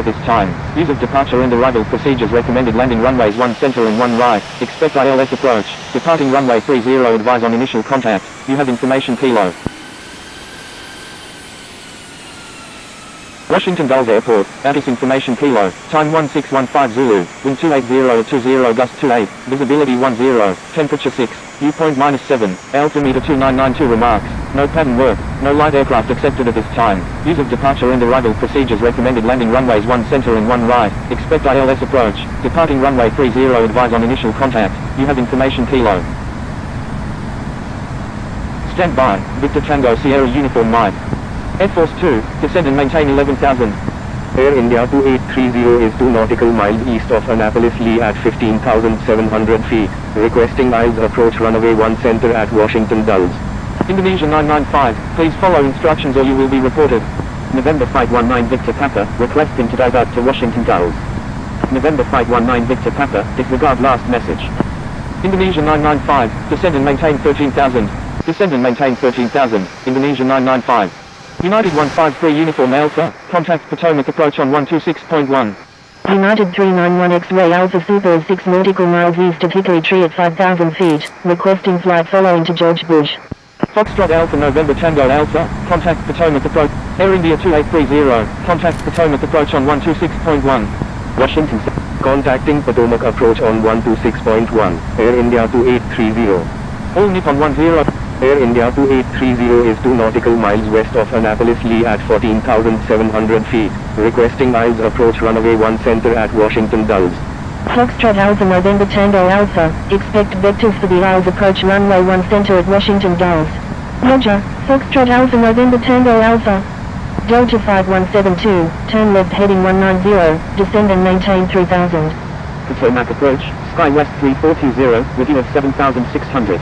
At this time, use of departure and arrival procedures recommended landing runways 1 center and 1 right, expect ILS approach, departing runway 30 advise on initial contact, you have information Kilo. Washington Dulles Airport, Attis information Kilo, time 1615 Zulu, wind 280 at 20 gust 28, visibility 10, temperature 6, dew point -7, altimeter 2992 remarks, no pattern work, no light aircraft accepted at this time, use of departure and arrival procedures recommended landing runways 1 center and 1 right, expect ILS approach, departing runway 30 advise on initial contact, you have information Kilo. Stand by, Victor Tango Sierra Uniform Mike. Air Force 2, descend and maintain 11,000. Air India 2830 is 2 nautical miles east of Annapolis Lee at 15,700 feet, requesting ILS approach runway 1 center at Washington Dulles. Indonesia 995, please follow instructions or you will be reported. November Flight 19 Victor Papa, requesting to divert to Washington Dulles. November Flight 19 Victor Papa, disregard last message. Indonesia 995, descend and maintain 13,000. Descend and maintain 13,000, Indonesia 995. United 153 Uniform Alpha, contact Potomac approach on 126.1. United 391 X-Ray Alpha Super is 6 nautical miles east of Hickory Tree at 5,000 feet, requesting flight following to George Bush. Foxtrot Alpha November Tango Alpha, contact Potomac approach, Air India 2830, contact Potomac approach on 126.1. Washington, contacting Potomac approach on 126.1, Air India 2830. All Nippon 10. Air India 2830 is 2 nautical miles west of Annapolis Lee at 14,700 feet, requesting ILS approach runway 1 center at Washington Dulles. Foxtrot Alpha November Tango Alpha, expect vectors for the ILS approach runway 1 center at Washington Dulles. Roger, Foxtrot Alpha November Tango Alpha. Delta 5172, turn left heading 190, descend and maintain 3000. Potomac approach, Sky West 3420, with of 7,600.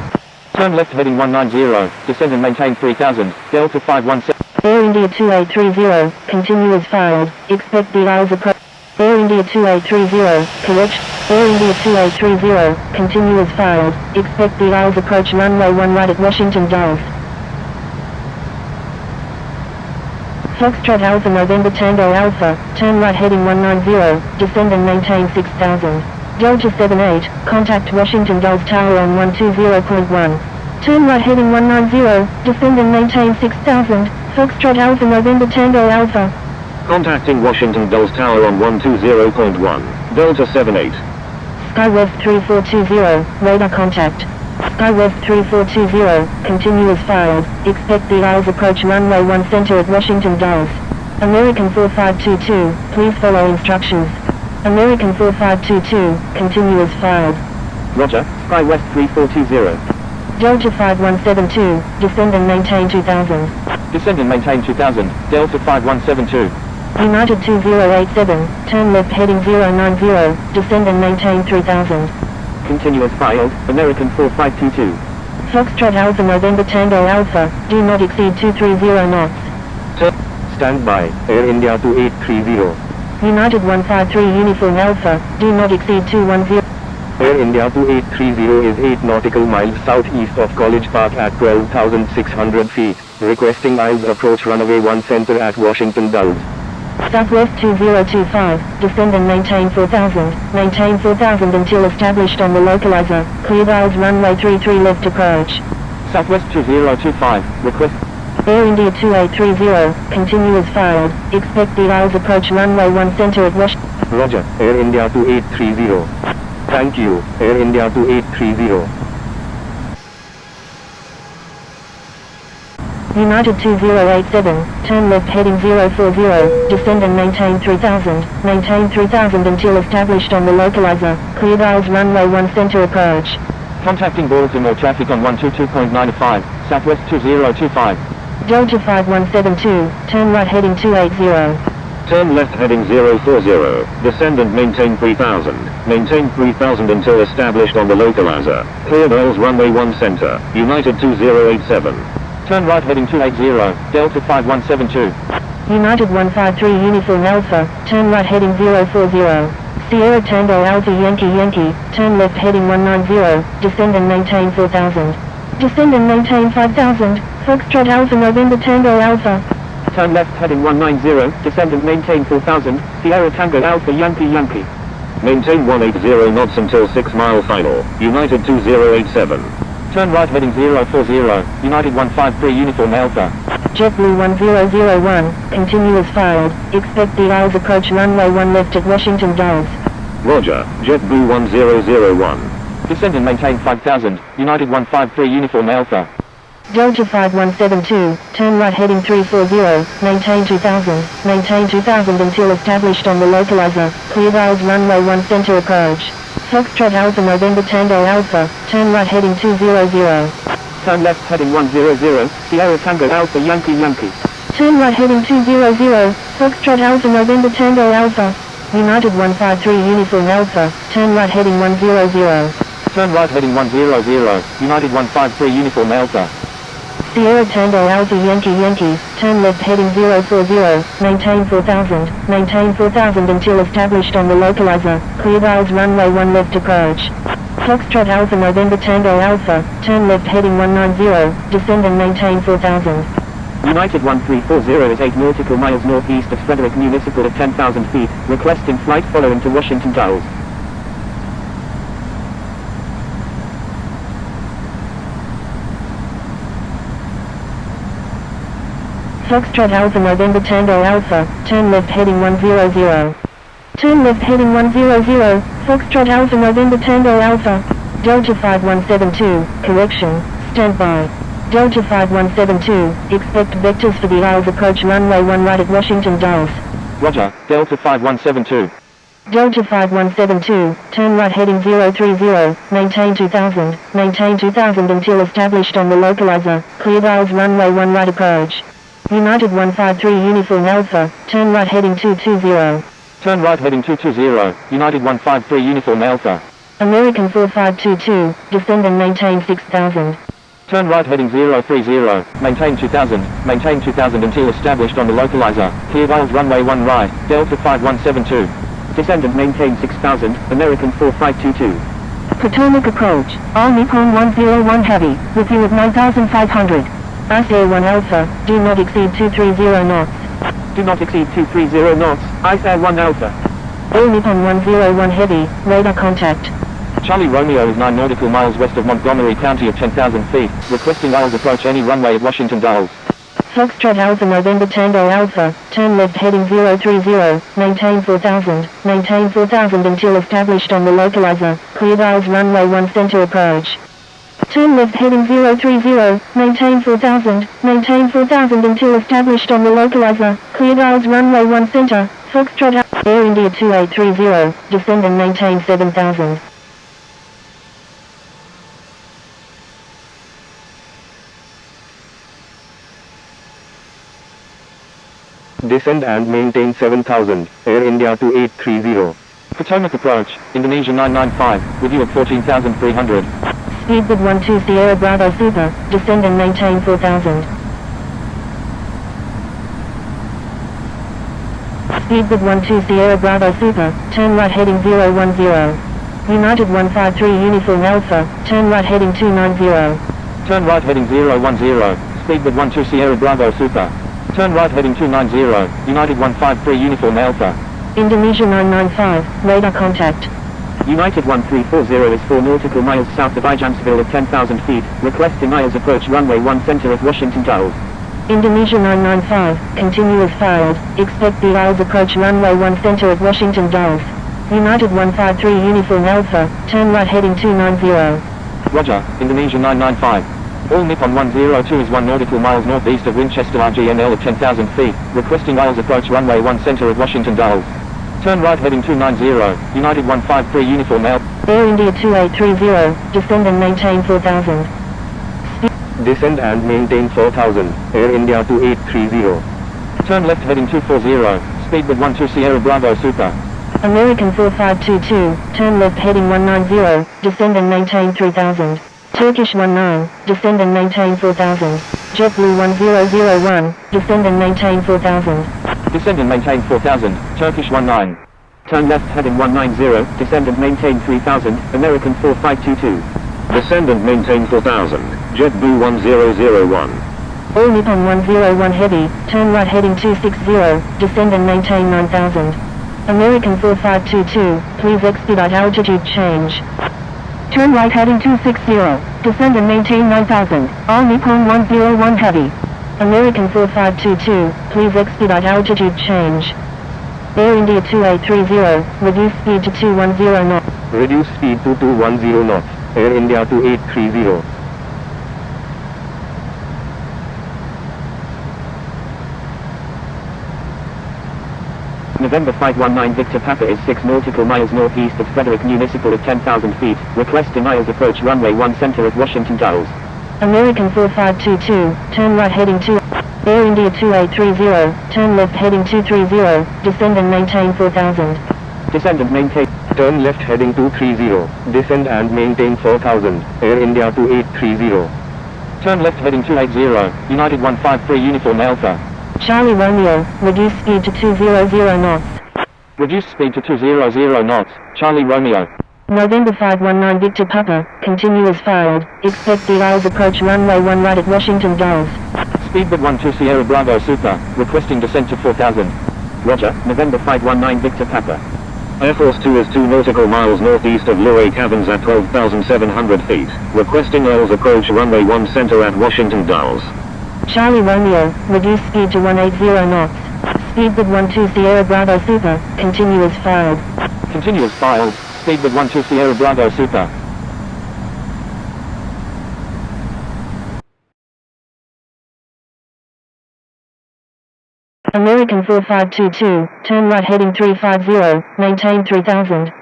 Turn left heading 190, descend and maintain 3000, Delta 517. Air India 2830, continue as filed, expect the ILS approach. Air India 2830, correction. Air India 2830, continue as filed, expect the ILS approach runway 1 right at Washington Dulles. Foxtrot Alpha November Tango Alpha, turn right heading 190, descend and maintain 6000. Delta 78, contact Washington Dulles Tower on 120.1. Turn right heading 190, descend and maintain 6000, Foxtrot Alpha November Tango Alpha. Contacting Washington Dulles Tower on 120.1, Delta 78. SkyWest 3420, radar contact. SkyWest 3420, continue as filed, expect the ILS approach runway 1 center at Washington Dulles. American 4522, please follow instructions. American 4522, continue as filed. Roger, SkyWest 3420. Delta 5172, descend and maintain 2000. Descend and maintain 2000, Delta 5172. United 2087, turn left heading 090, descend and maintain 3000. Continue as filed, American 4522. Foxtrot Alpha November Tango Alpha, do not exceed 230 knots. Stand by, Air India 2830. United 153 Uniform Alpha, do not exceed 210. Air India 2830 is 8 nautical miles southeast of College Park at 12,600 feet, requesting ILS approach runway 1 center at Washington Dulles. Southwest 2025, descend and maintain 4000, maintain 4000 until established on the Localizer, cleared ILS runway 33 left approach. Southwest 2025, request. Air India 2830, continue as filed, expect the ILS approach runway 1 center at Washington. Roger, Air India 2830. Thank you, Air India 2830. United 2087, turn left heading 040, descend and maintain 3000 until established on the Localizer, cleared ILS runway 1 center approach. Contacting Baltimore traffic on 122.95, Southwest 2025. Delta 5172, turn right heading 280. Turn left heading 040, descend and maintain 3000. Maintain 3000 until established on the Localizer. Cleared ILS runway 1 center, United 2087. Turn right heading 280, Delta 5172. United 153 Uniform Alpha, turn right heading 040. Sierra Tango Alpha Yankee, turn left heading 190, descend and maintain 4000. Descend and maintain 5000, Foxtrot Alpha November Tango Alpha. Turn left heading 190, descend and maintain 4000, Sierra Tango Alpha Yankee Yankee. Maintain 180 knots until 6 mile final, United 2087. Turn right heading 040, United 153 Uniform Alpha. JetBlue 1001, continuous filed, expect the Isles approach runway 1 left at Washington Dulles. Roger, JetBlue 1001. Descend and maintain 5000, United 153 Uniform Alpha. Delta 5172, turn right heading 340, maintain 2000 until established on the localizer, clear Dulles runway 1 center approach. Foxtrot Alpha November Tango Alpha, turn right heading 200. Turn left heading 100, Sierra Tango Alpha Yankee Yankee. Turn right heading 200, Foxtrot Alpha November Tango Alpha. United 153 Uniform Alpha, turn right heading 100. Turn right heading 100, United 153 Uniform Alpha. Sierra Tango Alpha Yankee Yankee, turn left heading 040, maintain 4000 until established on the localizer, clear Dulles runway 1 left approach. Foxtrot Alpha November Tango Alpha, turn left heading 190, descend and maintain 4000. United 1340 is 8 nautical miles northeast of Frederick Municipal at 10,000 feet, requesting flight following to Washington Dulles. Foxtrot Alpha November Tango Alpha, turn left heading 100. Turn left heading 100, Foxtrot Alpha November Tango Alpha. Delta 5172, correction, stand by. Delta 5172, expect vectors for the Isles approach runway 1 right at Washington Dulles. Roger, Delta 5172. Delta 5172, turn right heading 030, maintain 2000 until established on the localizer, clear Dulles runway 1 right approach. United 153 Uniform Alpha, turn right heading 220. Turn right heading 220, United 153 Uniform Alpha. American 4522, descend and maintain 6000. Turn right heading 030, maintain 2000 until established on the localizer, clear Dulles runway 1 right, Delta 5172. Descend and maintain 6000, American 4522. Potomac approach, all Nippon 101 heavy, with you at 9500. ICE 1 Alpha, do not exceed 230 knots. Do not exceed 230 knots, ICE 1 Alpha. All Nippon 101 heavy, radar contact. Charlie Romeo is 9 nautical miles west of Montgomery County at 10,000 feet, requesting Isles approach any runway at Washington Dulles. Foxtrot Alpha November Tango Alpha, turn left heading 030, maintain 4000 until established on the localizer, clear Dulles runway 1 center approach. Turn left heading 030, maintain 4000 until established on the localizer, clear Dulles runway 1 center, Foxtrot Alpha, Air India 2830, descend and maintain 7000. Descend and maintain 7000, Air India 2830. Potomac approach, Indonesia 995, with you at 14,300. Speedbird 12 Sierra Bravo Super, descend and maintain 4000. Speedbird 12 Sierra Bravo Super, turn right heading 010. United 153 Uniform Alpha, turn right heading 290. Turn right heading 010, Speedbird 12 Sierra Bravo Super. Turn right heading 290, United 153 Uniform Alpha. Indonesia 995, radar contact. United 1340 is 4 nautical miles south of Ijamsville at 10,000 feet, requesting Isles approach runway 1 center at Washington Dulles. Indonesia 995, continuous filed, expect the Isles approach runway 1 center at Washington Dulles. United 153 Uniform Alpha, turn right heading 290. Roger, Indonesia 995. All Nippon 102 is 1 nautical miles northeast of Winchester RGNL at 10,000 feet, requesting Isles approach runway 1 center at Washington Dulles. Turn right heading 290, United 153 Uniform Alpha. Air India 2830, descend and maintain 4000. Descend and maintain 4000, Air India 2830. Turn left heading 240, Speedbird 12 Sierra Bravo Super. American 4522, turn left heading 190, descend and maintain 3000. Turkish 19, descend and maintain 4000. JetBlue 1001, descend and maintain 4000. Descend and maintain 4000, Turkish 19. Turn left heading 190, descend and maintain 3000, American 4522. Descend and maintain 4000, JetBlue 1001. All Nippon 101 Heavy, turn right heading 260, descend and maintain 9000. American 4522, please expedite altitude change. Turn right heading 260, descend and maintain 9000, all Nippon 101 Heavy. American 4522, please expedite altitude change. Air India 2830, reduce speed to 210 knots. Reduce speed to 210 knots. Air India 2830. November Flight 19 Victor Papa is 6 nautical miles northeast of Frederick Municipal at 10,000 feet. Request denials approach runway 1 center at Washington Dulles. American 4522, turn right heading 2. Air India 2830, turn left heading 230, descend and maintain 4000. Descend and maintain. Turn left heading 230, descend and maintain 4000. Air India 2830. Turn left heading 280, United 153 Uniform Alpha. Charlie Romeo, reduce speed to 200 knots. Reduce speed to 200 knots, Charlie Romeo. November 519 Victor Papa, continue as filed, expect the Isles approach runway 1 right at Washington Dulles. Speedbird 12 Sierra Bravo Super, requesting descent to 4000. Roger, November 519 Victor Papa. Air Force 2 is 2 nautical miles northeast of Luray Caverns at 12,700 feet, requesting Isles approach runway 1 center at Washington Dulles. Charlie Romeo, reduce speed to 180 knots. Speedbird 12 Sierra Bravo Super, continue as filed. Continue as filed, Speedbird 12 Sierra Bravo Super. American 4522, turn right heading 350, maintain 3000,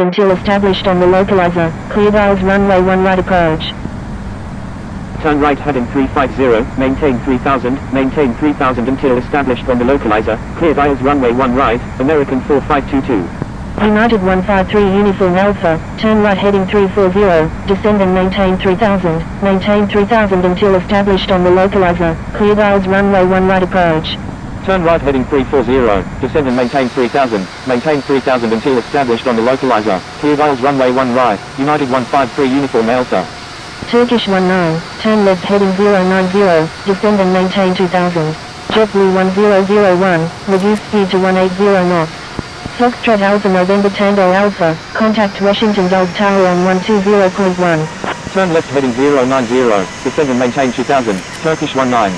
until established on the localizer, clear dials runway 1 right approach. Turn right heading 350, maintain 3000 until established on the localizer, clear dials runway 1 right, American 4522. United 153 Uniform Alpha, turn right heading 340, descend and maintain 3000 until established on the localizer, clear dials runway 1 right approach. Turn right heading 340, descend and maintain 3000 until established on the localizer, clear dials runway 1 right, United 153 Uniform Alpha. Turkish 19, turn left heading 090, descend and maintain 2000. JetBlue 1001, reduce speed to 180 knots. Foxtrot Alpha November Tango Alpha, contact Washington Dulles Tower on 120.1. Turn left heading 090, descend and maintain 2000, Turkish 19.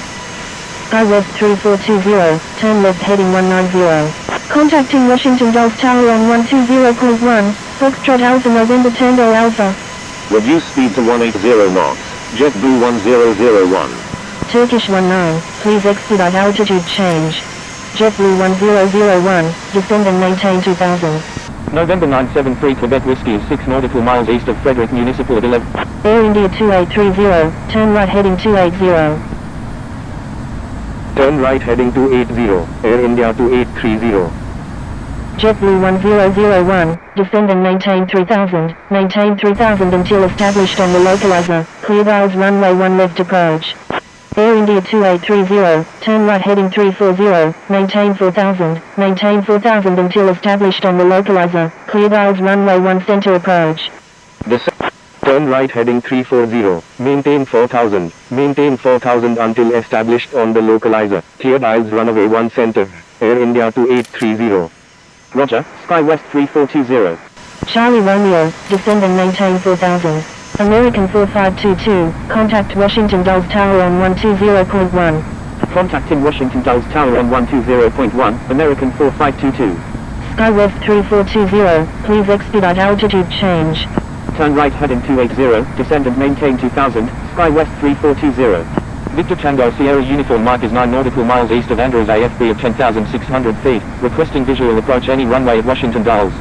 SkyWest 3420, turn left heading 190. Contacting Washington Dulles Tower on 120.1, Foxtrot Alpha November Tango Alpha. Reduce speed to 180 knots. JetBlue 1001. Turkish 19, please expedite altitude change. JetBlue 1001, descend and maintain 2000. November 973 Quebec Whiskey is 6 nautical miles east of Frederick Municipal at 11. Air India 2830, turn right heading 280. Turn right heading 280. Air India 2830. JetBlue 1001, descend and maintain 3000 until established on the localizer, clear dials runway 1 left approach. Air India 2830, turn right heading 340, maintain 4000 until established on the localizer, clear dials runway 1 center approach. Turn right heading 340, maintain 4000 until established on the localizer, clear dials runway 1 center, Air India 2830. Roger, SkyWest 3420. Charlie Romeo, descend and maintain 4000. American 4522, contact Washington Dulles Tower on 120.1. Contacting Washington Dulles Tower on 120.1, American 4522. SkyWest 3420, please expedite altitude change. Turn right heading 280, descend and maintain 2000, SkyWest 3420. Victor Tango Sierra Uniform Mike is 9 nautical miles east of Andrews AFB at 10,600 feet, requesting visual approach any runway at Washington Dulles.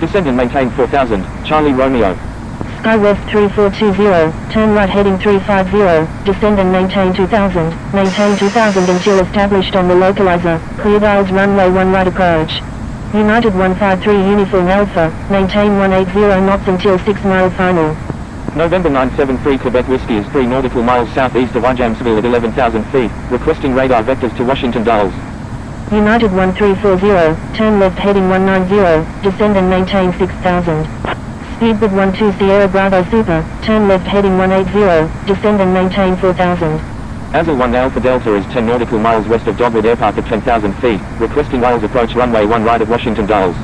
Descend and maintain 4000, Charlie Romeo. SkyWest 3420, turn right heading 350, descend and maintain 2000 until established on the localizer, clear dials runway 1 right approach. United 153 Uniform Alpha, maintain 180 knots until 6 mile final. November 973 Quebec Whiskey is 3 nautical miles southeast of Ijamsville at 11,000 feet, requesting radar vectors to Washington Dulles. United 1340, turn left heading 190, descend and maintain 6000. Speedbird 12 Sierra Bravo Super, turn left heading 180, descend and maintain 4000. Azul 1 Alpha Delta is 10 nautical miles west of Dogwood Airpark at 10,000 feet, requesting Wales approach runway 1 right at Washington Dulles.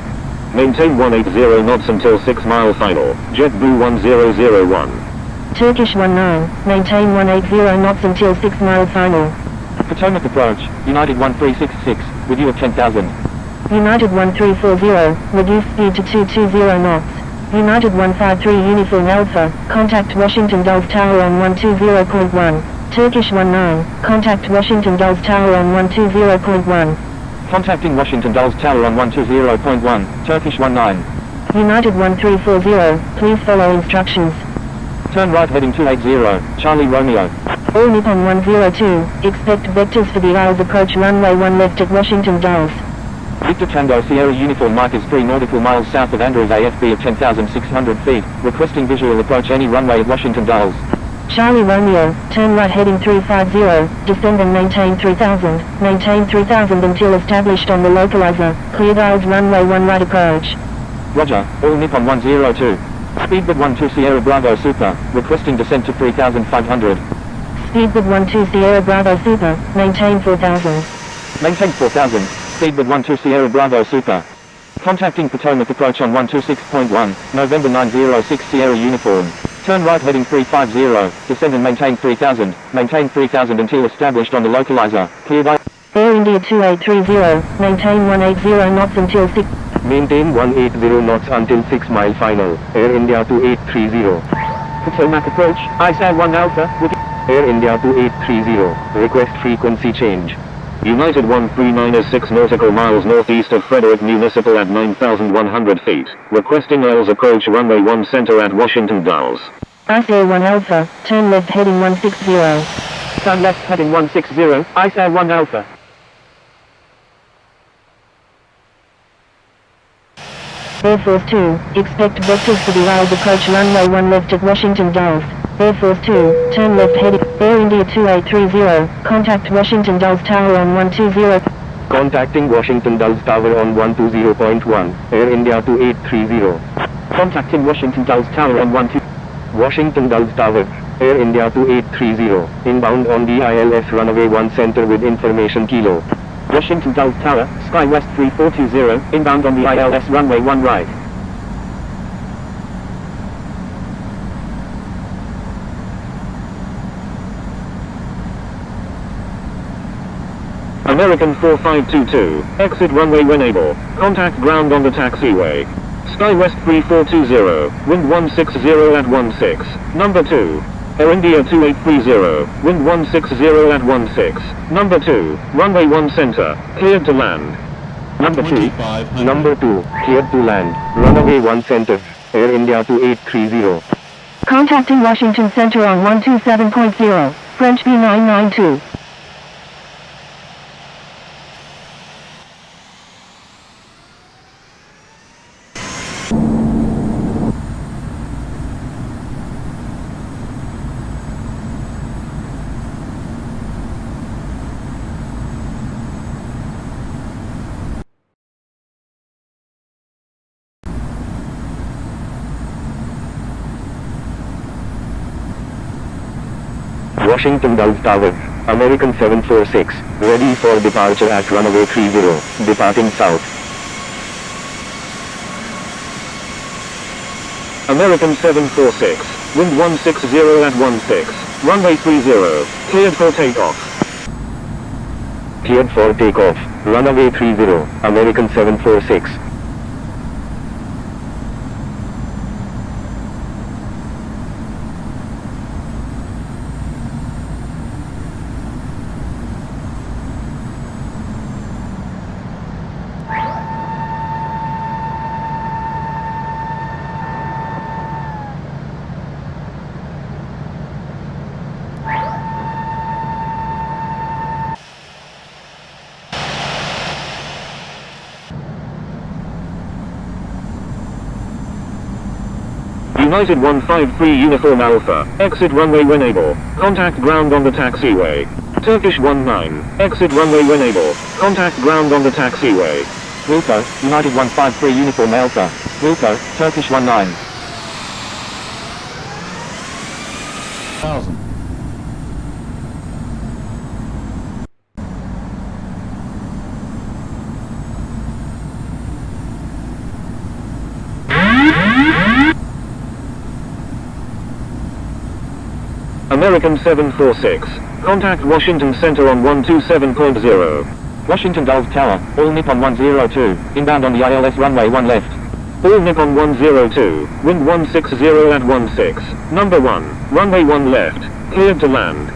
Maintain 180 knots until 6 mile final, JetBlue 1001. Turkish 19, maintain 180 knots until 6 mile final. Potomac approach, United 1366, with you at 10,000. United 1340, reduce speed to 220 knots. United 153 Uniform Alpha, contact Washington Dulles Tower on 120.1. Turkish 19, contact Washington Dulles Tower on 120.1. Contacting Washington Dulles Tower on 120.1, Turkish 19. United 1340, please follow instructions. Turn right heading 280, Charlie Romeo. All Nippon 102, expect vectors for the Isles approach runway 1 left at Washington Dulles. Victor Tango Sierra Uniform Mike is 3 nautical miles south of Andrews AFB at 10,600 feet, requesting visual approach any runway at Washington Dulles. Charlie Romeo, turn right heading 350, descend and maintain 3000, maintain 3000 until established on the localizer, cleared Isles runway 1 right approach. Roger, all Nippon 102. Speedbird 12 Sierra Bravo Super, requesting descent to 3,500. Speedbird 12 Sierra Bravo Super, maintain 4000. Maintain 4,000, Speedbird 12 Sierra Bravo Super. Contacting Potomac approach on 126.1, November 906 Sierra Uniform. Turn right heading 350, descend and maintain 3000, maintain 3000 until established on the localizer, cleared Air India 2830, maintain 180 knots until 6. Maintain 180 knots until 6 mile final, Air India 2830. Potomac approach, ISAR 1 Alpha, with Air India 2830, request frequency change. United 139 is 6 nautical miles northeast of Frederick Municipal at 9,100 feet, requesting Isles approach runway 1 center at Washington Dulles. ISAR 1 Alpha, turn left heading 160. Turn left heading 160, ISAR 1 Alpha. Air Force 2, expect vectors for the Isles approach runway 1 left at Washington Dulles. Air Force 2, turn left heading, Air India 2830, contact Washington Dulles Tower on 120. Contacting Washington Dulles Tower on 120.1, Air India 2830. Contacting Washington Dulles Tower on 12. Washington Dulles Tower, Air India 2830, inbound on DILS runway 1 center with information kilo. Washington Dulles Tower, Sky West 3420, inbound on the ILS runway 1 right. American 4522, exit runway when able, contact ground on the taxiway. Sky West 3420, wind 160 at 16, number 2. Air India 2830, wind 160 at 16, number 2, runway 1 center, cleared to land. Number 2, cleared to land, runway 1 center, Air India 2830. Contacting Washington Center on 127.0, French B992. Washington Dulles Tower, American 746, ready for departure at runway 30, departing south. American 746, wind 160 at 16, runway 30, cleared for takeoff. Cleared for takeoff, runway 30, American 746. United 153 Uniform Alpha, exit runway when able, contact ground on the taxiway. Turkish 19, exit runway when able, contact ground on the taxiway. Wilco, United 153 Uniform Alpha. Wilco, Turkish 19. 1000. American 746. Contact Washington Center on 127.0. Washington Dulles Tower, all Nippon 102, inbound on the ILS runway 1 left. All Nippon 102, wind 160 at 16. Number 1, runway 1 left, cleared to land.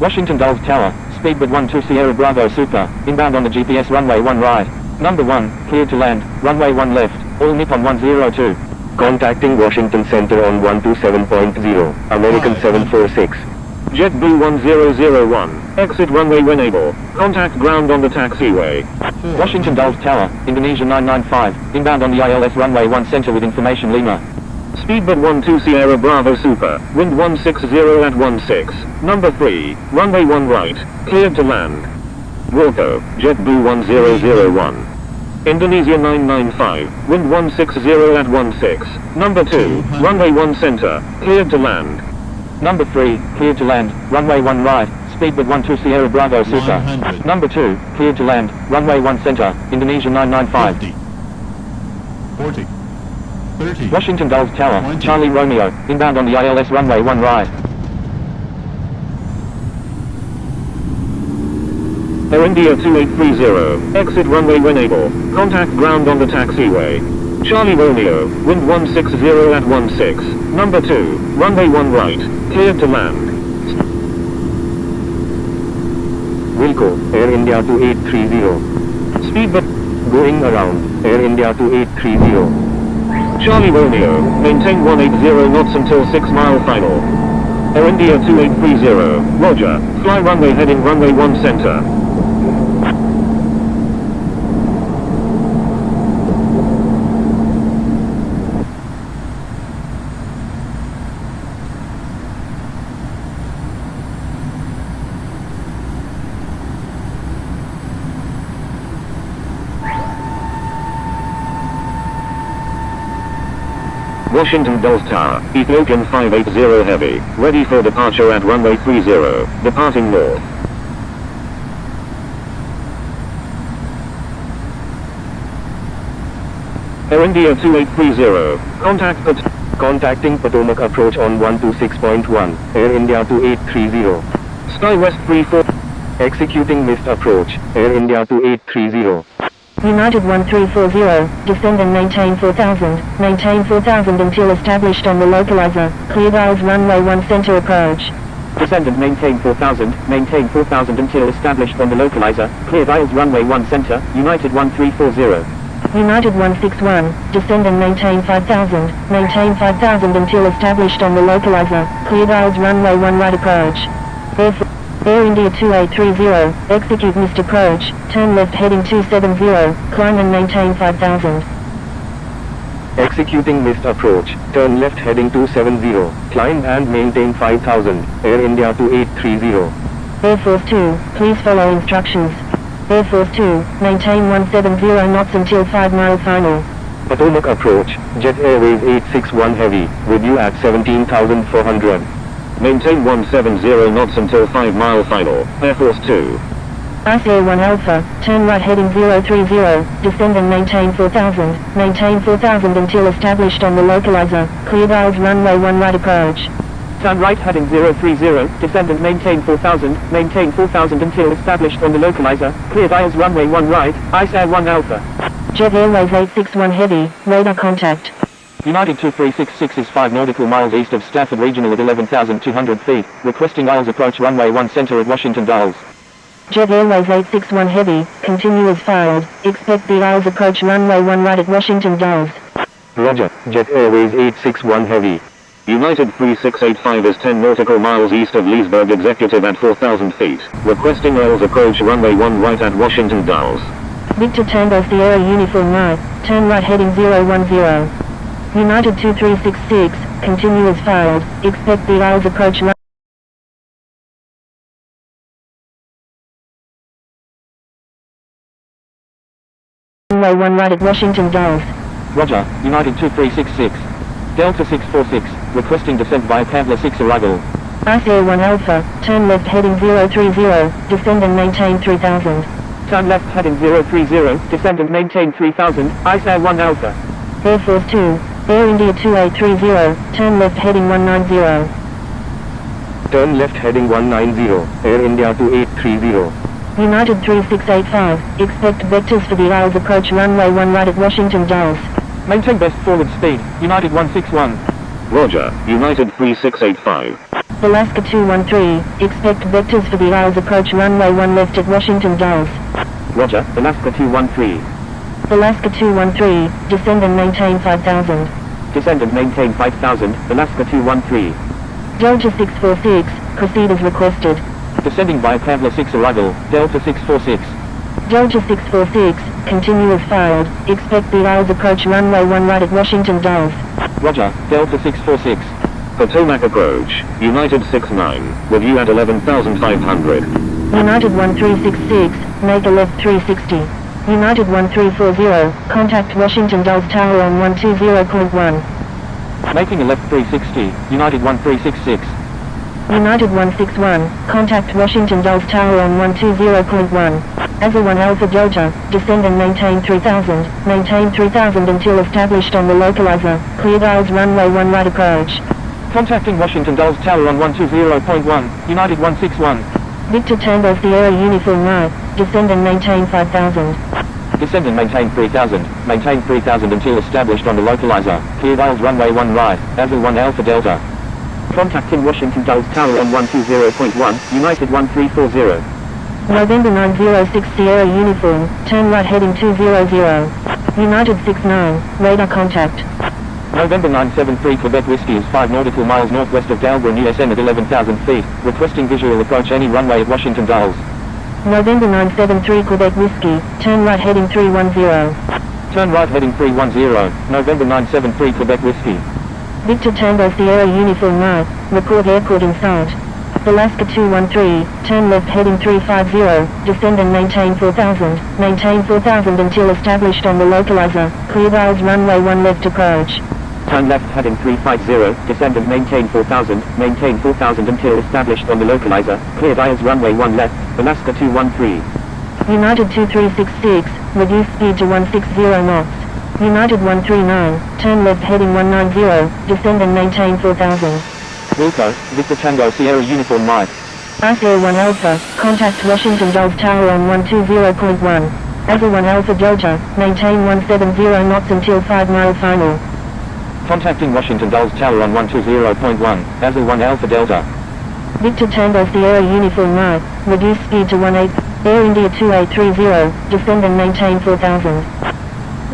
Washington Dulles Tower, speedbird 12 Sierra Bravo Super, inbound on the GPS runway 1 right. Number 1, cleared to land, runway 1 left, all Nippon 102. Contacting Washington Center on 127.0, American 746. JetBlue 1001, exit runway when able. Contact ground on the taxiway. Washington Dulles Tower, Indonesia 995, inbound on the ILS runway 1 center with information Lima. Speedbird 12 Sierra Bravo Super, wind 160 at 16. Number 3, runway 1 right, cleared to land. Wilco, JetBlue 1001. Indonesia 995, wind 160 at 16. Number 2, runway 1 center, cleared to land. Number 3, cleared to land, runway 1 right, speedbird 12 Sierra Bravo Super. 100. Number 2, cleared to land, runway 1 center, Indonesia 995. 50. 40. 30. Washington Dulles Tower, 20. Charlie Romeo, inbound on the ILS runway 1 right. Air India 2830, exit runway when able. Contact ground on the taxiway. Charlie Romeo, wind 160 at 16. Number 2, runway 1 right, cleared to land. Wilco, Air India 2830. Speedbird, Going around, Air India 2830. Charlie Romeo, maintain 180 knots until 6 mile final. Air India 2830, roger, fly runway heading runway 1 center. Washington Dulles Tower, Ethiopian 580 Heavy, ready for departure at runway 30, departing north. Air India 2830, Contacting Potomac approach on 126.1, Air India 2830. Sky West 34, Executing missed approach, Air India 2830. United 1340, descend and maintain 4000 until established on the localizer, clear dials runway 1 center approach. Descend and maintain 4000 until established on the localizer, clear dials runway 1 center, United 1340. United 161, descend and maintain 5000 until established on the localizer, clear dials runway 1 right approach. Air India 2830, execute missed approach, turn left heading 270, climb and maintain 5000. Executing missed approach, turn left heading 270, climb and maintain 5000, Air India 2830. Air Force 2, please follow instructions. Air Force 2, maintain 170 knots until 5 mile final. Potomac approach, Jet Airways 861 Heavy, with you at 17,400. maintain 170 knots until 5 mile final, Air Force 2. Ice Air 1 Alpha, turn right heading 030, descend and maintain 4000 until established on the localizer, clear dials runway 1 right approach. Turn right heading 030, descend and maintain 4000 until established on the localizer, clear dials runway 1 right, Ice Air 1 Alpha. Jet Airways 861 Heavy, radar contact. United 2366 is 5 nautical miles east of Stafford Regional at 11,200 feet, requesting ILS approach runway 1 center at Washington Dulles. Jet Airways 861 Heavy, continue as filed, expect the ILS approach runway 1 right at Washington Dulles. Roger, Jet Airways 861 Heavy. United 3685 is 10 nautical miles east of Leesburg Executive at 4,000 feet, requesting ILS approach runway 1 right at Washington Dulles. Victor Tango Sierra Uniform right, turn right heading 010. United 2366, continue as filed, expect the ILS approach runway 1 right at Washington Dulles. Roger, United 2366. Delta 646, requesting descent via Cavler 6 arrival. Ice Air 1 Alpha, turn left heading 030, descend and maintain 3000. Turn left heading 030, descend and maintain 3000, Ice Air 1 Alpha. Air Force 2, Air India 2830, turn left heading 190. Turn left heading 190, Air India 2830. United 3685, expect vectors for the Isles approach runway 1 right at Washington Dulles. Maintain best forward speed, United 161. Roger, United 3685. Alaska 213, expect vectors for the Isles approach runway 1 left at Washington Dulles. Roger, Alaska 213. Alaska 213, descend and maintain 5000. Descend and maintain 5000, Alaska 213. Delta 646, proceed as requested. Descending by Pavla 6 arrival, Delta 646. Delta 646, continue as filed, expect the Isles approach runway 1 right at Washington Dulles. Roger, Delta 646. Potomac approach, United 69, with you at 11,500. United 1366, make a left 360. United 1340, contact Washington Dulles Tower on 120.1. Making a left 360, United 1366. United 161, contact Washington Dulles Tower on 120.1. Azure 1 Alpha Delta, descend and maintain 3000, maintain 3000 until established on the localizer, clear Dulles runway 1 right approach. Contacting Washington Dulles Tower on 120.1, United 161. Victor Tango Sierra Uniform right, descend and maintain 5000. Descend and maintain 3000, maintain 3000 until established on the localizer, clear Dulles runway 1 right, Azure 1 Alpha Delta. Contacting Washington Dulles Tower on 120.1, United 1340. November 906 Sierra Uniform, turn right heading 200. United 69, radar contact. November 973 Quebec Whiskey is 5 nautical miles northwest of Dahlgren USN at 11,000 feet, requesting visual approach any runway at Washington Dulles. November 973 Quebec Whiskey, turn right heading 310. Turn right heading 310, November 973 Quebec Whiskey. Victor Tango Sierra Uniform right, report airport in sight. Alaska 213, turn left heading 350, descend and maintain 4000, maintain 4000 until established on the localizer, clear Dulles runway 1 left approach. Turn left heading 350, descend and maintain 4000 until established on the localizer, clear Dulles runway 1 left, Alaska 213. United 2366, reduce speed to 160 knots. United 139, turn left heading 190, descend and maintain 4000. Wilco, Victor Tango Sierra Uniform Mike. Azure 1 Alpha, contact Washington Dulles Tower on 120.1. Azure 1 Alpha Delta, maintain 170 knots until 5 mile final. Contacting Washington Dulles Tower on 120.1, Azure 1 Alpha Delta. Victor Tango Sierra Uniform right, reduce speed to 18, Air India 2830, descend and maintain 4000.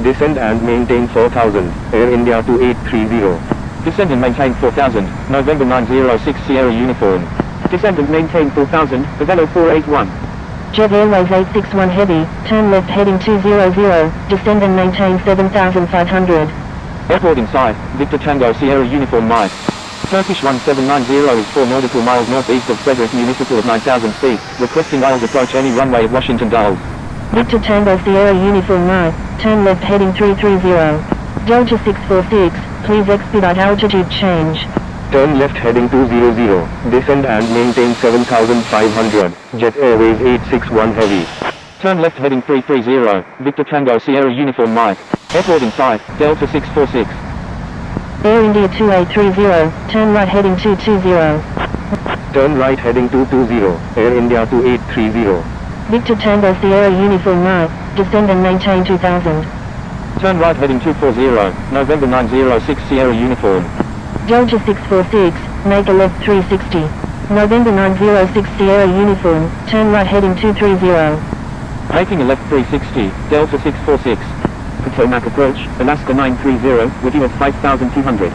Descend and maintain 4000, Air India 2830. Descend and maintain 4000, November 906 Sierra Uniform. Descend and maintain 4000, Velo 481. Jet Airways 861 Heavy, turn left heading 200, descend and maintain 7500. Airport in sight, Victor Tango Sierra Uniform Mike. Turkish 1790 is 4 nautical miles northeast of Frederick Municipal at 9,000 feet, requesting Isles approach any runway at Washington Dulles. Victor Tango Sierra Uniform right, turn left heading 330. Delta 646, please expedite altitude change. Turn left heading 200, descend and maintain 7500, Jet Airways 861 Heavy. Turn left heading 330, Victor Tango Sierra Uniform Mike. Airport in sight, Delta 646. Air India 2830, turn right heading 220. Turn right heading 220, Air India 2830. Victor Tango Sierra Uniform right, descend and maintain 2000. Turn right heading 240, November 906 Sierra Uniform. Delta 646, make a left 360. November 906 Sierra Uniform, turn right heading 230. Making a left 360, Delta 646. Potomac approach, Alaska 930, with you at 5200.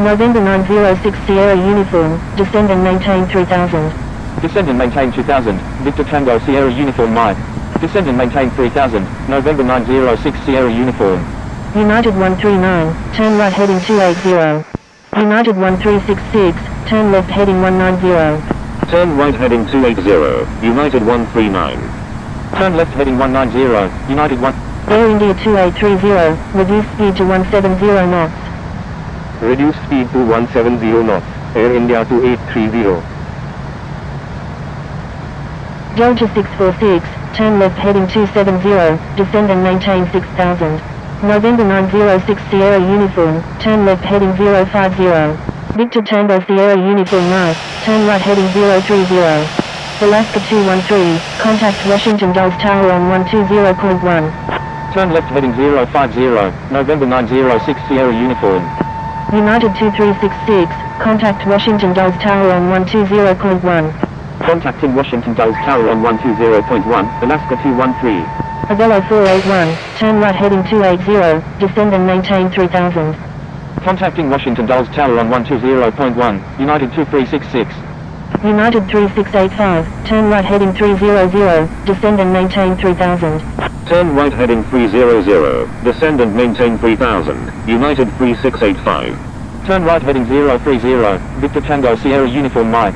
November 906 Sierra Uniform, descend and maintain 3000. Descend and maintain 2000, Victor Tango Sierra Uniform Mike. Descend and maintain 3000, November 906 Sierra Uniform. United 139, turn right heading 280. United 1366, turn left heading 190. Turn right heading 280, United 139. Turn left heading 190, United 1... Air India 2830, reduce speed to 170 knots. Reduce speed to 170 knots, Air India 2830. Delta 646, turn left heading 270, descend and maintain 6000. November 906 Sierra Uniform, turn left heading 050. Victor Tango Sierra Uniform right, turn right heading 030. Alaska 213, contact Washington Dulles Tower on 120.1. Turn left heading 050, November 906 Sierra Uniform. United 2366, contact Washington Dulles Tower on 120.1. Contacting Washington Dulles Tower on 120.1, Alaska 213. Avello 481, turn right heading 280, descend and maintain 3000. Contacting Washington Dulles Tower on 120.1, United 2366. United 3685, turn right heading 300, descend and maintain 3000. Turn right heading 300, descend and maintain 3000, United 3685. Turn right heading 030, Victor Tango Sierra Uniform Mike.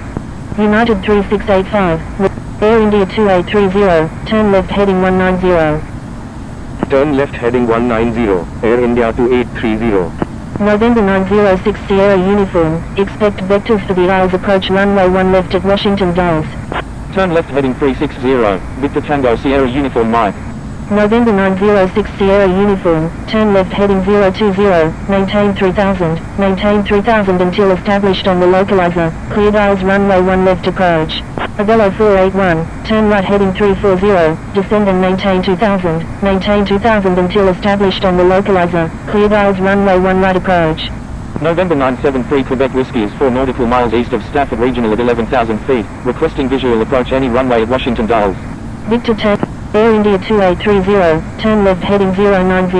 United 3685, Air India 2830, turn left heading 190. Turn left heading 190, Air India 2830. November 906 Sierra Uniform, expect vectors for the Isles approach runway 1 left at Washington Dulles. Turn left heading 360, Victor Tango Sierra Uniform Mike. November 906 Sierra Uniform, turn left heading 020, maintain 3000 until established on the localizer, cleared Isles runway 1 left approach. Avello 481, turn right heading 340, descend and maintain 2000 until established on the localizer, cleared Isles runway 1 right approach. November 973 Quebec Whiskey is 4 nautical miles east of Stafford Regional at 11,000 feet, requesting visual approach any runway at Washington Dulles. Victor 10, Air India 2830, turn left heading 090.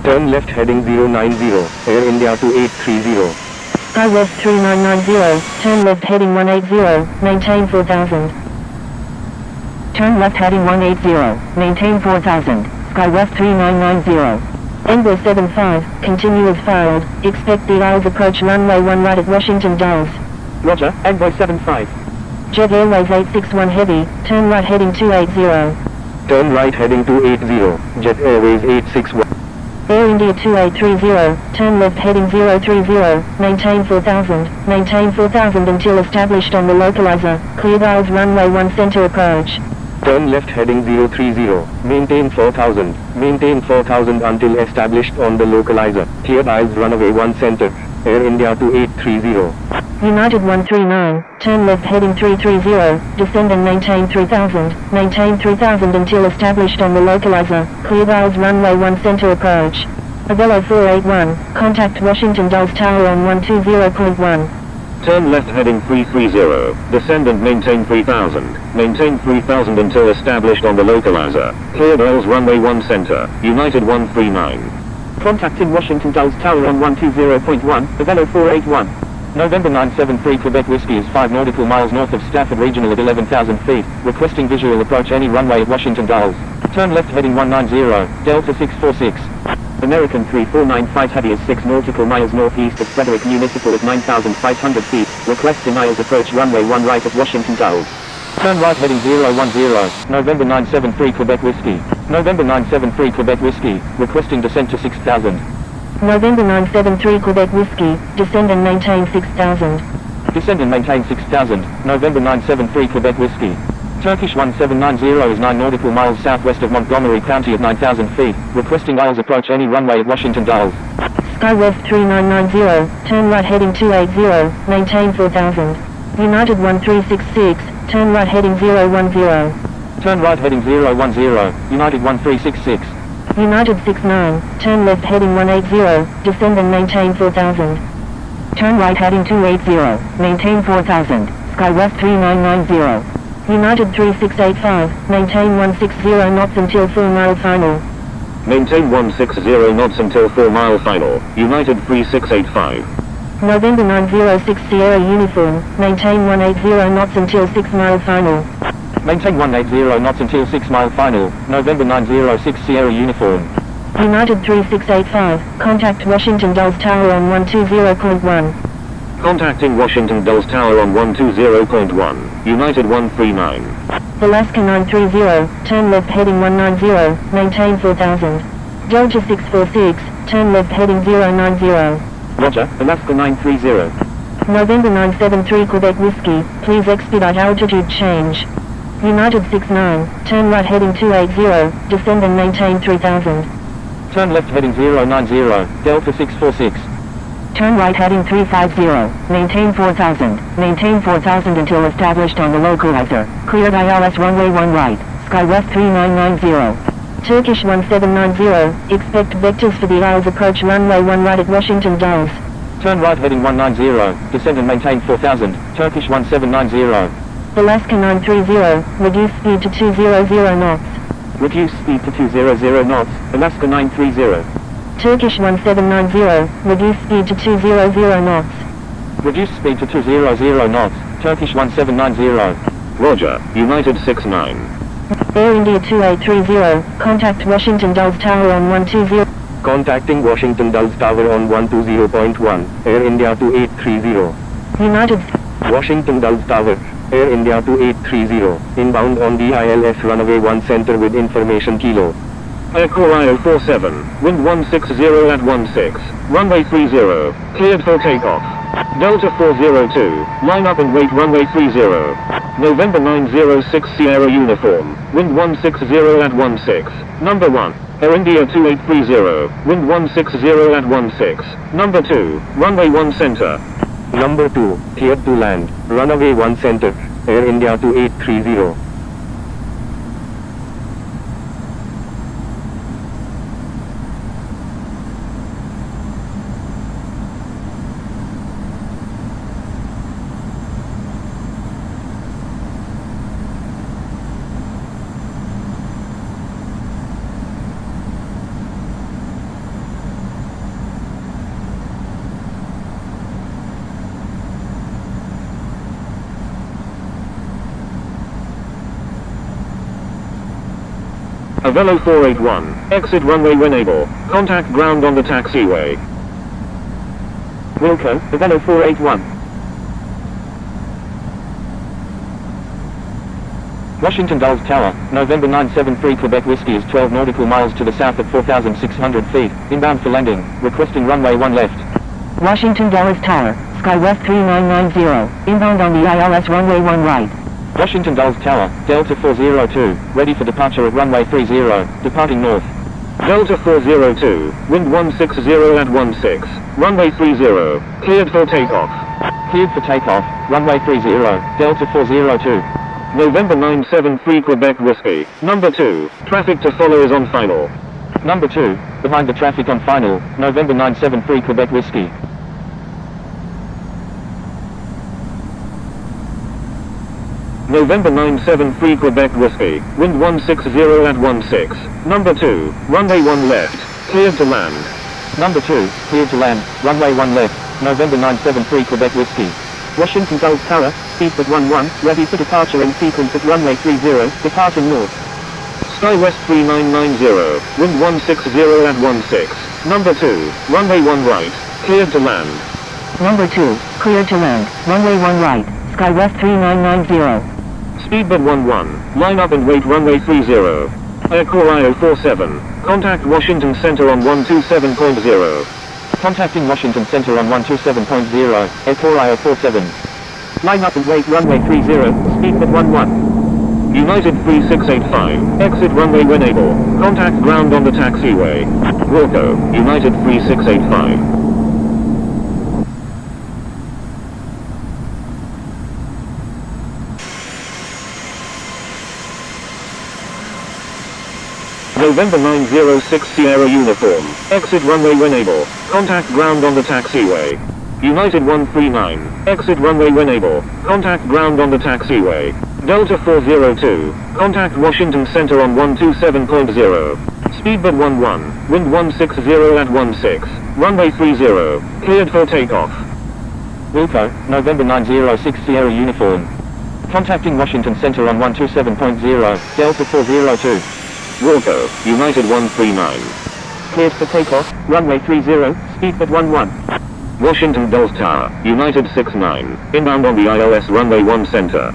Turn left heading 090, Air India 2830. Sky West 3990, turn left heading 180, maintain 4000. Turn left heading 180, maintain 4000, Sky West 3990. Envoy 75, continue as filed, expect the Isles approach runway 1 right at Washington Dulles. Roger, Envoy 75. Jet Airways 861 Heavy, turn right heading 280. Turn right heading 280, Jet Airways 861. Air India 2830, turn left heading 030, maintain 4000 until established on the localizer, cleared Isles runway 1 center approach. Turn left heading 030, maintain 4000 until established on the localizer, cleared Isles runway 1 center, Air India 2830. United 139, turn left heading 330, descend and maintain 3000 until established on the localizer, cleared Isles runway 1 center approach. Avello 481, contact Washington Dulles Tower on 120.1. Turn left heading 330, descend and maintain 3000, maintain 3000 until established on the localizer, cleared Isles runway 1 center, United 139. Contacting Washington Dulles Tower on 120.1, Avello 481. November 973 Quebec Whiskey is 5 nautical miles north of Stafford Regional at 11,000 feet, requesting visual approach any runway at Washington Dulles. Turn left heading 190, Delta 646. American 3495 Heavy is 6 nautical miles northeast of Frederick Municipal at 9,500 feet, request denials approach runway 1 right at Washington Dulles. Turn right heading 010, November 973 Quebec Whiskey. November 973 Quebec Whiskey, requesting descent to 6,000. November 973 Quebec Whiskey, descend and maintain 6000. Descend and maintain 6,000, November 973 Quebec Whiskey. Turkish 1790 is 9 nautical miles southwest of Montgomery County at 9,000 feet, requesting Isles approach any runway at Washington Dulles. Sky West 3990, turn right heading 280, maintain 4000. United 1366, turn right heading 010. Turn right heading 010, United 1366. United 69, turn left heading 180, descend and maintain 4000. Turn right heading 280, maintain 4000, Sky West 3990. United 3685, maintain 160 knots until 4 mile final. Maintain 160 knots until 4 mile final, United 3685. November 906 Sierra Uniform, maintain 180 knots until 6 mile final. Maintain 180 knots until 6 mile final, November 906 Sierra Uniform. United 3685, contact Washington Dulles Tower on 120.1. Contacting Washington Dulles Tower on 120.1, United 139. Alaska 930, turn left heading 190, maintain 4000. Delta 646, turn left heading 090. Roger, Alaska 930. November 973 Quebec Whiskey, please expedite altitude change. United 69, turn right heading 280, descend and maintain 3000. Turn left heading 090, Delta 646. Turn right heading 350. Maintain 4000. Maintain 4000 until established on the localizer. Cleared ILS runway 1 right. Sky West 3990. Turkish 1790. Expect vectors for the ILS approach runway 1 right at Washington Dulles. Turn right heading 190. Descend and maintain 4000. Turkish 1790. Alaska 930. Reduce speed to 200 knots. Reduce speed to 200 knots. Alaska 930. Turkish 1790. Reduce speed to 200 knots. Reduce speed to 200 knots. Turkish 1790. Roger, United 69. Air India 2830. Contact Washington Dulles Tower on 120. Contacting Washington Dulles Tower on 120.1. Air India 2830. United. Washington Dulles Tower. Air India 2830. Inbound on the ILS runway 1 center with information kilo. Air 47, wind 160 at 16, runway 30, cleared for takeoff. Delta 402, line up and wait runway 30. November 906 Sierra uniform, wind 160 at 16, number 1. Air India 2830, wind 160 at 16, number 2, runway 1 center. Number 2, cleared to land, runway 1 center, Air India 2830. Avelo 481, exit runway when able, contact ground on the taxiway. Wilco, Avelo 481. Washington Dulles Tower, November 973 Quebec Whiskey is 12 nautical miles to the south at 4,600 feet, inbound for landing, requesting runway 1 left. Washington Dulles Tower, Sky West 3990. Inbound on the ILS runway 1 right. Washington Dulles Tower, Delta 402, ready for departure at runway 30, departing north. Delta 402, wind 160 at 16, runway 30, cleared for takeoff. Cleared for takeoff, runway 30, Delta 402. November 973 Quebec Whiskey, number 2, traffic to follow is on final. Number 2, behind the traffic on final, November 973 Quebec Whiskey. November 973 Quebec Whiskey, wind 160 at 16, number 2, runway 1 left, cleared to land. Number 2, cleared to land, runway 1 left, November 973 Quebec Whiskey. Washington Dulles Tower, speed at 11, ready for departure in sequence at runway 30, departing north. Sky West 3990, wind 160 at 16, number 2, runway 1 right, cleared to land. Number 2, cleared to land, runway 1 right, Sky West 3990. Speedbird 11, line up and wait runway 30. Air 47, contact Washington Center on 127.0. Contacting Washington Center on 127.0, Air 47. Line up and wait runway 30, speedbird 11. United 3685, exit runway when able, contact ground on the taxiway. Wilco, United 3685. November 906 Sierra uniform, exit runway when able, contact ground on the taxiway. United 139, exit runway when able, contact ground on the taxiway. Delta 402, contact Washington Center on 127.0. Speedbird 11, wind 160 at 16, runway 30, cleared for takeoff. Wilco, November 906 Sierra uniform. Contacting Washington Center on 127.0, Delta 402. Wilco, United 139. Cleared for takeoff, runway 30, speedbird 11. Washington Dulles Tower, United 69, inbound on the ILS runway 1 center.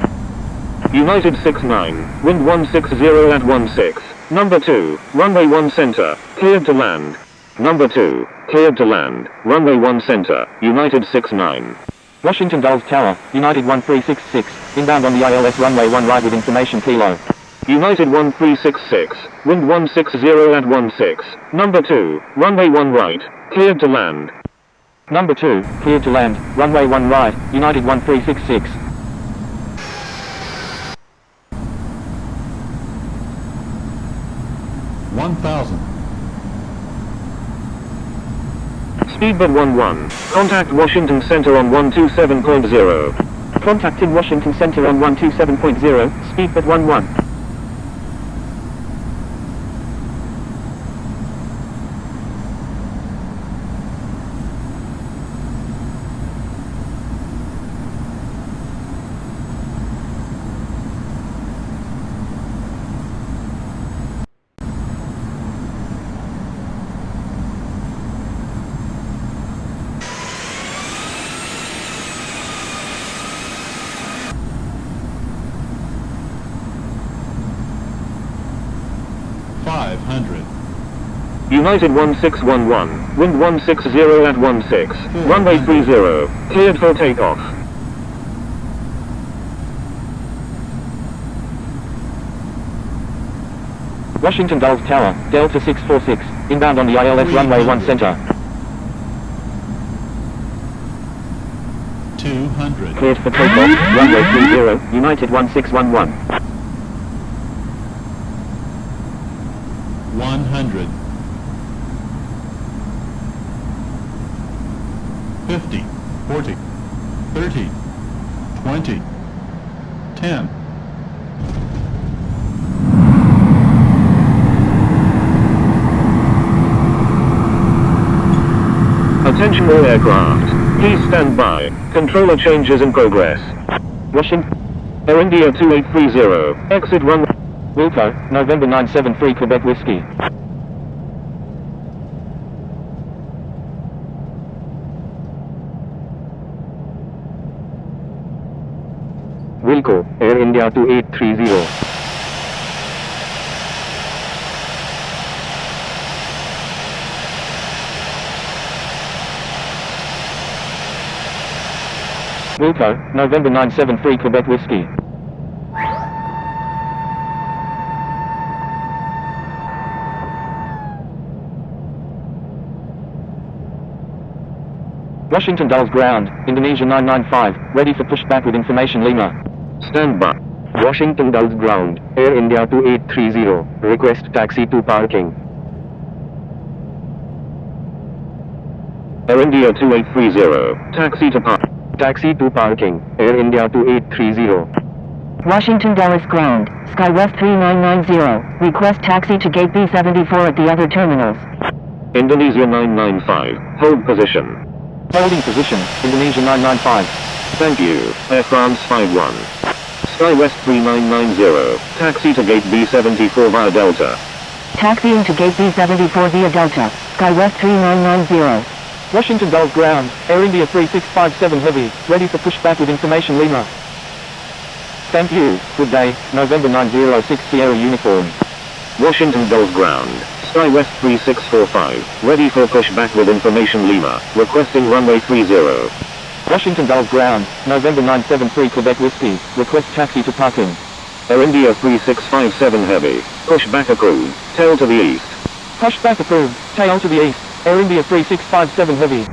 United 69, wind 160 at 16, number 2, runway 1 center, cleared to land. Number 2, cleared to land, runway 1 center, United 69. Washington Dulles Tower, United 1366, inbound on the ILS runway 1 right with information kilo. United 1366, wind 160 at 16, number 2, runway 1 right, cleared to land. Number 2, cleared to land, runway 1 right, United 1366. One thousand. Speedbird 11. Contact Washington Center on 127.0. Contacted Washington Center on 127.0, Speedbird 11. United 1611, wind 160 at 16, runway 30, cleared for takeoff. Washington Dulles Tower, Delta 646, inbound on the ILS runway 1 center. 200. Cleared for takeoff, runway 30, United 1611. 100. 50, 40, 30, 20, 10. Attention all aircraft. Please stand by. Controller changes in progress. Washington, Air India 2830, exit runway. Wilco, November 973 Quebec Whiskey. Wilco, Air India 2830. Wilco, November 973 Quebec Whiskey. Washington Dulles ground, Indonesia 995, ready for pushback with information Lima. Stand by. Washington Dulles ground, Air India 2830, request taxi to parking. Air India 2830, taxi to park. Taxi to parking, Air India 2830. Washington Dulles ground, SkyWest 3990, request taxi to gate B74 at the other terminals. Indonesia 995, hold position. Holding position, Indonesia 995. Thank you, Air France 51. SkyWest 3990, taxi to gate B74 via Delta. Taxiing to gate B74 via Delta, SkyWest 3990. Washington Dulles ground, Air India 3657 Heavy, ready for pushback with information Lima. Thank you, good day, November 906 Sierra Uniform. Washington Dulles ground, SkyWest 3645, ready for pushback with information Lima, requesting runway 30. Washington Dulles ground, November 973 Quebec Whiskey, request taxi to parking. Air India 3657 Heavy, pushback approved, tail to the east. Pushback approved, tail to the east, Air India 3657 Heavy.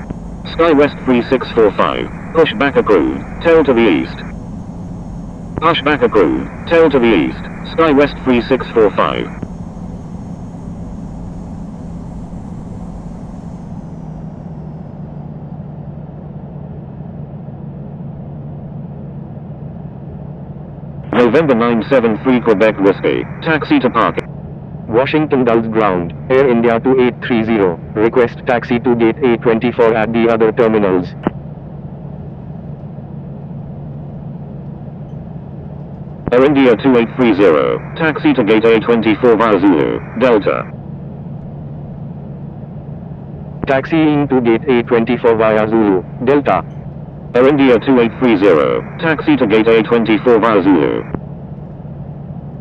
SkyWest 3645, pushback approved, tail to the east. Pushback approved, tail to the east, SkyWest 3645. November 973 Quebec Whiskey, taxi to parking. Washington Dulles ground, Air India 2830, request taxi to gate A24 at the other terminals. Air India 2830, taxi to gate A24 via Zulu, Delta. Taxiing to gate A24 via Zulu, Delta. Air India 2830, taxi to gate A24 via Zulu.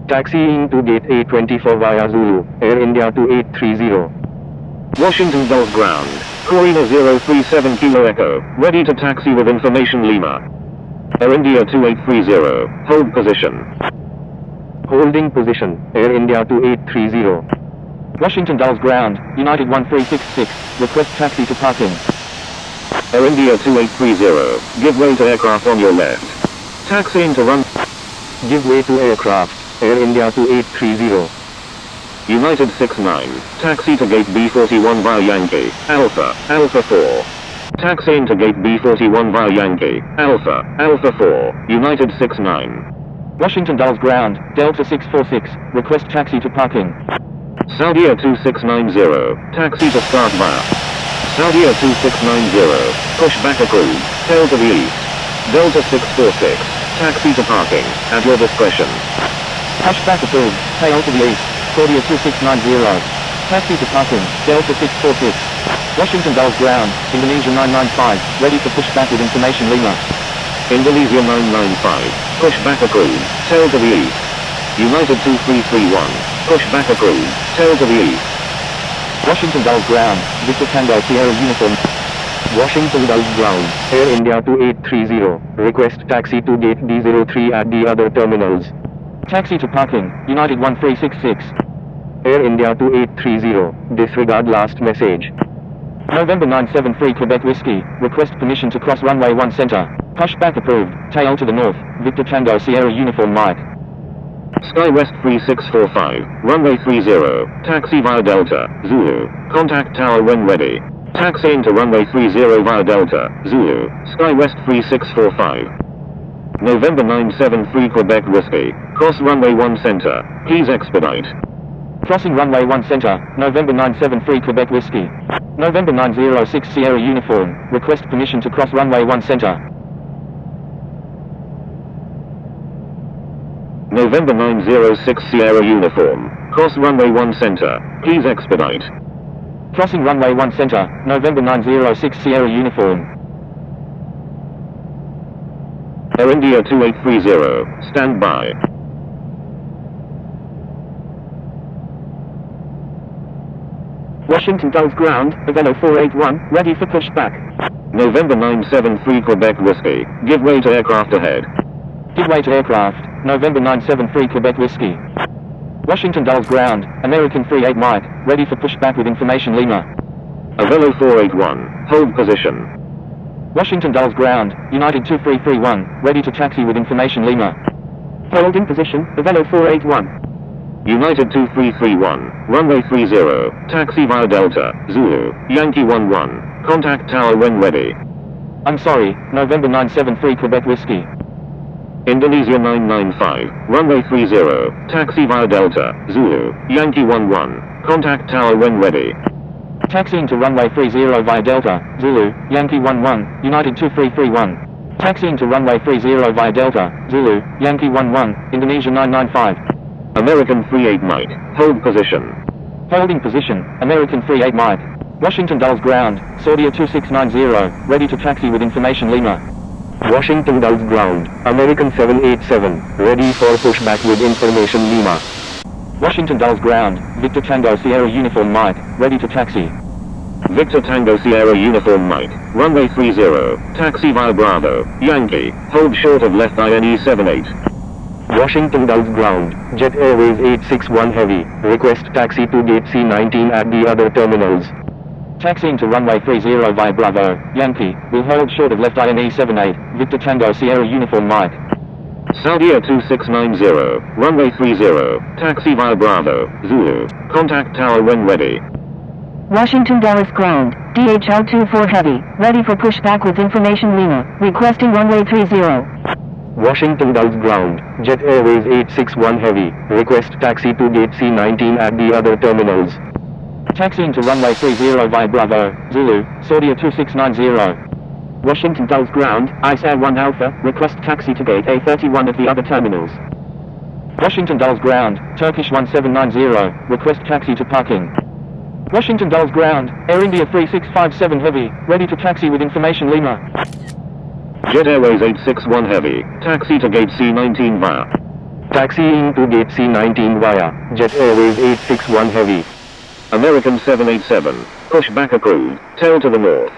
Taxiing to gate A24 via Zulu, Air India 2830. Washington Dulles ground, Corina 037 Kilo Echo, ready to taxi with information Lima. Air India 2830, hold position. Holding position, Air India 2830. Washington Dulles ground, United 1366, request taxi to parking. Air India 2830, give way to aircraft on your left. Taxi into run. Give way to aircraft. Air India 2830. United 69, taxi to gate B41 via Yankee, Alpha, Alpha 4. Taxi into gate B41 via Yankee, Alpha, Alpha 4, United 69. Washington Dulles ground, Delta 646, request taxi to parking. Saudia 2690, taxi to start via. Saudia 2690, pushback approved, tail to the east. Delta 646, taxi to parking, at your discretion. Pushback approved, tail to the east. Saudia 2690. Taxi to parking, Delta 646. Washington Dulles ground, Indonesia 995, ready for pushback with information Lima. Indonesia 995, pushback approved, tail to the east. United 2331, pushback approved, tail to the east. Washington Dulles ground, Victor Tango Sierra uniform. Washington Dulles ground, Air India 2830, request taxi to gate D03 at the other terminals. Taxi to parking, United 1366. Air India 2830, disregard last message. November 973 Quebec Whiskey, request permission to cross runway 1 center. Pushback approved, tail to the north, Victor Tango Sierra uniform Mike. Sky West 3645, runway 30, taxi via Delta, Zulu, contact tower when ready. Taxi into runway 30 via Delta, Zulu, Sky West 3645. November 973 Quebec Whiskey, cross runway 1 center, please expedite. Crossing runway 1 center, November 973 Quebec Whiskey. November 906 Sierra uniform, request permission to cross runway 1 center. November 906 Sierra uniform, cross runway 1 center, please expedite. Crossing runway 1 center, November 906 Sierra uniform. Air India 2830, stand by. Washington Dulles ground, Avelo 481, ready for pushback. November 973 Quebec Whiskey, give way to aircraft ahead. Give way to aircraft, November 973 Quebec Whiskey. Washington Dulles ground, American 38 Mike, ready for pushback with information Lima. Avelo 481, hold position. Washington Dulles ground, United 2331, ready to taxi with information Lima. Hold in position, Avelo 481. United 2331, runway 30, taxi via Delta, Zulu, Yankee 11, contact tower when ready. I'm sorry, November 973 Quebec Whiskey. Indonesia 995, runway 30, taxi via Delta, Zulu, Yankee 11, contact tower when ready. Taxiing to runway 30 via Delta, Zulu, Yankee 11, United 2331. Taxiing to runway 30 via Delta, Zulu, Yankee 11, Indonesia 995. American 38 Mike, hold position. Holding position, American 38 Mike. Washington Dulles ground, Saudia 2690, ready to taxi with information Lima. Washington Dulles ground, American 787, ready for pushback with information Lima. Washington Dulles ground, Victor Tango Sierra uniform Mike, ready to taxi. Victor Tango Sierra uniform Mike, runway 30, taxi via Bravo, Yankee, hold short of left INE 78. Washington Dulles ground, Jet Airways 861 Heavy, request taxi to gate C19 at the other terminals. Taxiing to runway 30 via Bravo, Yankee, will hold short of left INE 78, Victor Tango Sierra uniform Mike. Saudia 2690, runway 30, taxi via Bravo, Zulu, contact tower when ready. Washington Dulles ground, DHL 24 Heavy, ready for pushback with information Lima, requesting runway 30. Washington Dulles ground, Jet Airways 861 Heavy, request taxi to gate C19 at the other terminals. Taxiing to runway 30 via Bravo, Zulu, Saudia 2690. Washington Dulles ground, ICE Air 1 Alpha, request taxi to gate A31 at the other terminals. Washington Dulles ground, Turkish 1790, request taxi to parking. Washington Dulles ground, Air India 3657 Heavy, ready to taxi with information Lima. Jet Airways 861 Heavy, taxi to gate C19 via. Taxiing to gate C19 via, Jet Airways 861 Heavy. American 787, pushback approved, tail to the north.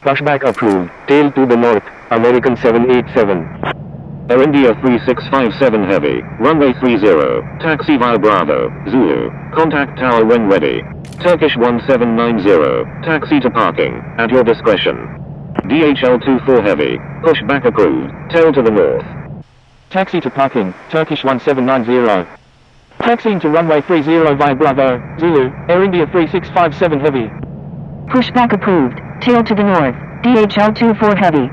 Pushback approved, tail to the north, American 787. Air India 3657 Heavy, runway 30, taxi via Bravo, Zulu, contact tower when ready. Turkish 1790, taxi to parking, at your discretion. DHL-24 Heavy, pushback approved, tail to the north. Taxi to parking, Turkish 1790. Taxiing to runway 30 via Bravo, Zulu, Air India 3657 Heavy. Pushback approved, tail to the north, DHL-24 Heavy.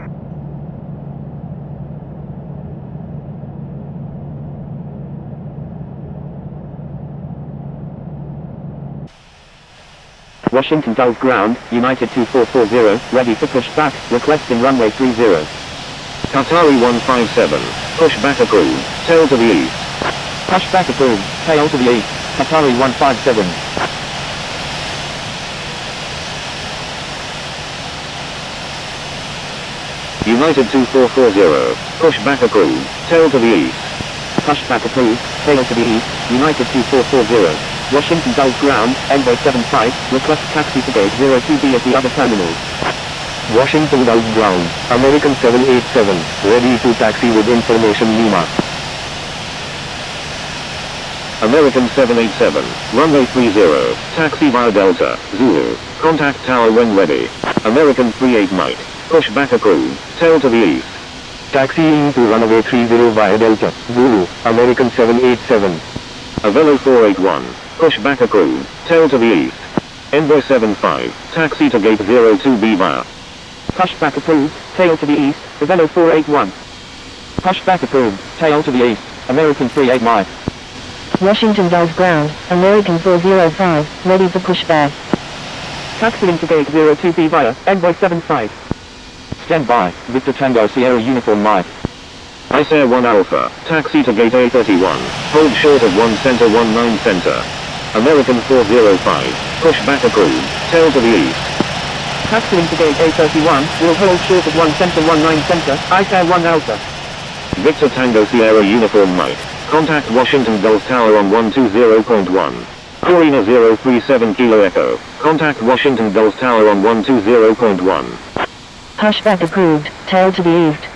Washington Gulf ground, United 2440, ready for pushback, requesting runway 30. Qatari 157, pushback approved, tail to the east. Pushback approved, tail to the east, Qatari 157. United 2440, pushback approved, tail to the east. Pushback approved, tail to the east, United 2440. Washington Gulf ground, Envoy 75, request taxi to gate 02B at the other terminals. Washington Gulf ground, American 787, ready to taxi with information Lima. American 787, runway 30, taxi via Delta, Zulu, contact tower when ready. American 38 Mike, pushback approved, tail to the east. Taxiing to runway 30 via Delta, Zulu, American 787. Avelo 481, pushback approved, tail to the east. Envoy 75, taxi to gate 02B via. Pushback approved, tail to the east, Avelo 481. Pushback approved, tail to the east, American 38 Mike. Washington Gulf ground, American 405, ready for pushback. Taxiing to gate 02B via, Envoy 75. Stand by, Victor Tango Sierra Uniform Mike. Ice 1 Alpha, taxi to gate A31, hold short of 1 center 19 center. American 405, pushback approved, tail to the east. Taxiing to gate A31, will hold short of 1 center 19 center, Ice 1 Alpha. Victor Tango Sierra Uniform Mike, contact Washington Gulf Tower on 120.1. Corina 037 Kilo Echo, contact Washington Gulf Tower on 120.1. Pushback approved, tail to the east,